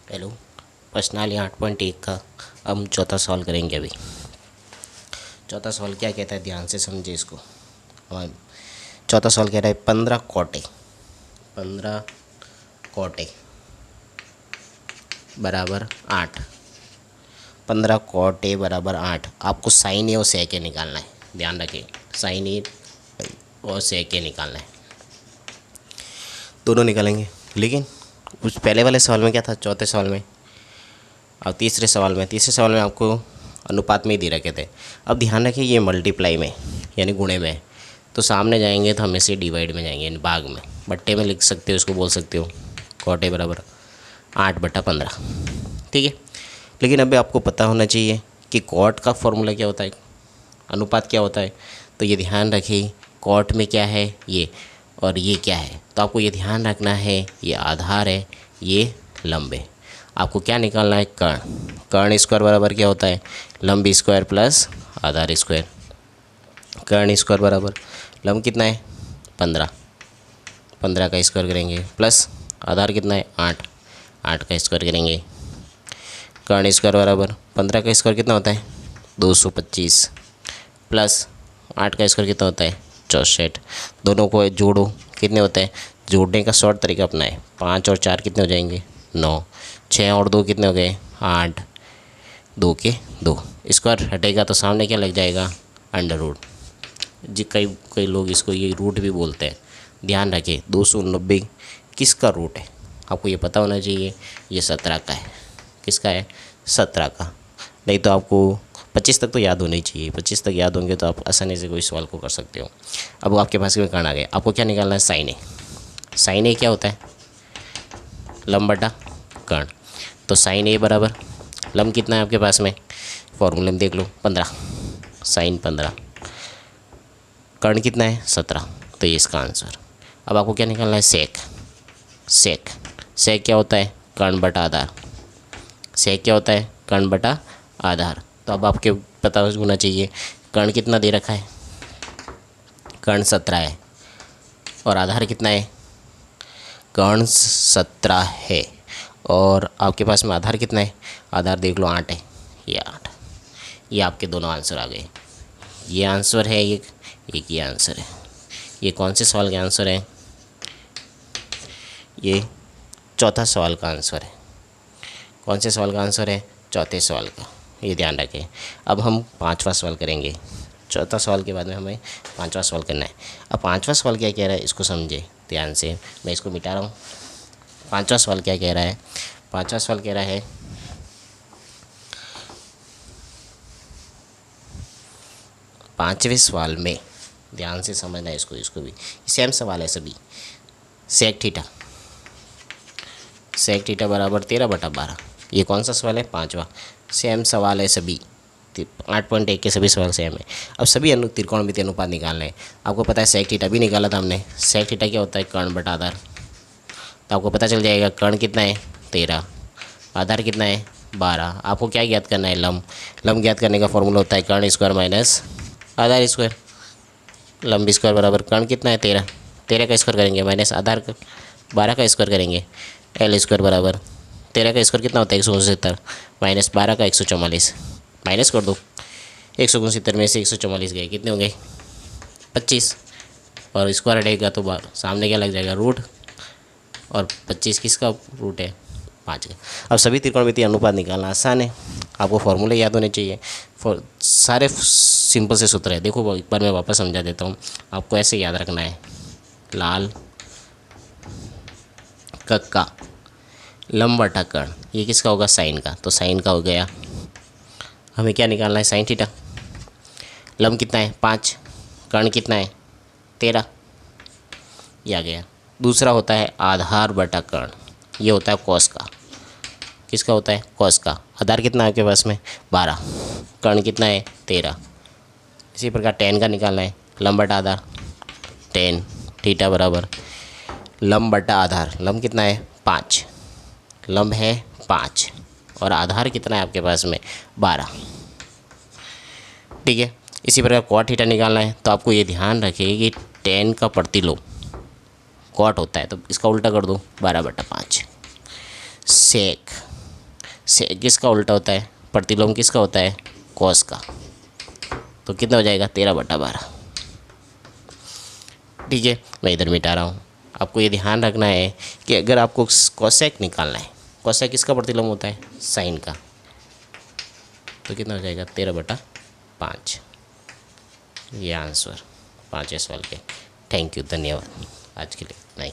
Hello. प्रश्नावली 8.1 का हम चौथा सवाल करेंगे। अभी चौथा सवाल क्या कहता है, ध्यान से समझे इसको। हमारा चौथा सवाल कह रहा है 15 कोटे बराबर 8। 15 कोटे बराबर 8। आपको साइन ए और सेक ए निकालना है। ध्यान रखें, साइन ए और सेक ए निकालना है, दोनों निकालेंगे। लेकिन उस पहले वाले सवाल में क्या था, चौथे सवाल में और तीसरे सवाल में आपको अनुपात में ही दे रखे थे। अब ध्यान रखिए, ये मल्टीप्लाई में यानी गुणे में है, तो सामने जाएंगे तो हमेशा डिवाइड में जाएंगे, यानी भाग में। बट्टे में लिख सकते हो, इसको बोल सकते हो कोटे बराबर 8/15। ठीक है। लेकिन अभी आपको पता होना चाहिए कि कॉट का फॉर्मूला क्या होता है, अनुपात क्या होता है। तो ये ध्यान रखिए, कॉट में क्या है ये और ये क्या है। तो आपको ये ध्यान रखना है, ये आधार है, ये लंब है। आपको क्या निकालना है, कर्ण। कर्ण स्क्वायर बराबर क्या होता है, लंब स्क्वायर प्लस आधार स्क्वायर। कर्ण स्क्वायर बराबर लंब कितना है 15, 15 का स्क्वायर करेंगे प्लस आधार कितना है 8, 8 का स्क्वायर करेंगे। कर्ण स्क्वायर बराबर 15 का स्क्वायर कितना होता है 225 प्लस 8 का स्क्वायर कितना होता है 64। दोनों को जोड़ो, कितने होते हैं, जोड़ने का शॉर्ट तरीका अपना है। 5 और 4 कितने हो जाएंगे 9, 6 और 2 कितने हो गए 8, 2 के 2। स्क्वायर हटेगा तो सामने क्या लग जाएगा अंडर रूट। जी कई कई लोग इसको ये रूट भी बोलते हैं। ध्यान रखें 290 किसका रूट है, आपको ये पता होना चाहिए। ये 17 का है। किसका है 17 का। नहीं तो आपको 25 तक तो याद होना ही चाहिए। 25 तक याद होंगे तो आप आसानी से कोई सवाल को कर सकते हो। अब आपके पास में कर्ण आ गया, आपको क्या निकालना है साइन ए। साइन ए क्या होता है, लंब बटा कर्ण। तो साइन ए बराबर लंब कितना है आपके पास में, फॉर्मूले में देख लो 15, साइन 15, कर्ण कितना है 17। तो ये इसका आंसर। अब आपको क्या निकालना है सेक। सेक सेक क्या होता है, कर्ण बटा आधार। सेक क्या होता है, कर्ण बटा आधार। तो अब आपके पता होना चाहिए कर्ण कितना दे रखा है, कर्ण 17 है और आधार कितना है, कर्ण 17 है और आपके पास में आधार कितना है, आधार देख लो 8 है। ये 8, ये आपके दोनों आंसर आ गए। ये आंसर है एक ये आंसर है। ये कौन से सवाल का आंसर है, ये चौथा सवाल का आंसर है। कौन से सवाल का आंसर है, चौथे सवाल का। ये ध्यान रखें। अब हम पांचवा सवाल करेंगे। चौथा सवाल के बाद में हमें पांचवा सवाल करना है। अब पांचवा सवाल क्या कह रहा है इसको समझे ध्यान से। मैं इसको मिटा रहा हूँ। पांचवा सवाल क्या कह रहा है, पांचवा सवाल कह रहा है पांचवें सवाल में ध्यान से समझना है इसको भी सेम सवाल है सभी। सेक थीटा बराबर 13/12। ये कौन सा सवाल है, पांचवा। सेम सवाल है सभी, 8.1 के सभी सवाल सेम है। अब सभी त्रिकोणमितीय अनुपात निकालना है। आपको पता है सेक थीटा भी निकाला था हमने। सेक थीटा क्या होता है, कर्ण बटा आधार। तो आपको पता चल जाएगा कर्ण कितना है 13, आधार कितना है 12। आपको क्या ज्ञात करना है, लंब ज्ञात करने का फॉर्मूला होता है कर्ण स्क्वायर माइनस आधार स्क्वायर। लंब स्क्वायर बराबर कर्ण कितना है 13, 13 का स्क्वायर करेंगे माइनस आधार 12 का स्क्वायर करेंगे। एल स्क्वायर बराबर 13 का स्क्वायर कितना होता है 169 माइनस 12 का 144। माइनस कर दो, 169 में से 144 गए, कितने होंगे 25। और स्क्वायर हटेगा तो सामने क्या लग जाएगा रूट, और 25 किसका रूट है 5 का। अब सभी त्रिकोणमितीय अनुपात निकालना आसान है। आपको फॉर्मूले याद होने चाहिए। सारे सिंपल से सूत्र है। देखो एक बार मैं वापस समझा देता हूँ। आपको ऐसे याद रखना है, लाल कक्का लंब बटा कर्ण, ये किसका होगा साइन का। तो साइन का हो गया। हमें क्या निकालना है, साइन थीटा। लंब कितना है 5, कर्ण कितना है 13, ये आ गया। दूसरा होता है आधार बटा कर्ण, ये होता है कॉस का। किसका होता है, कॉस का। आधार कितना है आपके पास में 12, कर्ण कितना है 13। इसी प्रकार टेन का निकालना है, लंब बटा आधार। टेन थीटा बराबर लंब बटा आधार। लंब कितना है 5, लंब है 5 और आधार कितना है आपके पास में 12। ठीक है। इसी प्रकार कॉट थीटा निकालना है। तो आपको ये ध्यान रखिए कि टेन का प्रतिलोम कॉट होता है, तो इसका उल्टा कर दो 12/5। सेक सेक किसका उल्टा होता है, प्रतिलोम किसका होता है, कॉस का। तो कितना हो जाएगा 13/12। ठीक है, मैं इधर मिटा रहा हूँ। आपको ये ध्यान रखना है कि अगर आपको कोसेक निकालना है, कोसेक किसका प्रतिलोम होता है, साइन का। तो कितना हो जाएगा 13/5। ये आंसर 5 सवाल के। थैंक यू, धन्यवाद। आज के लिए नहीं।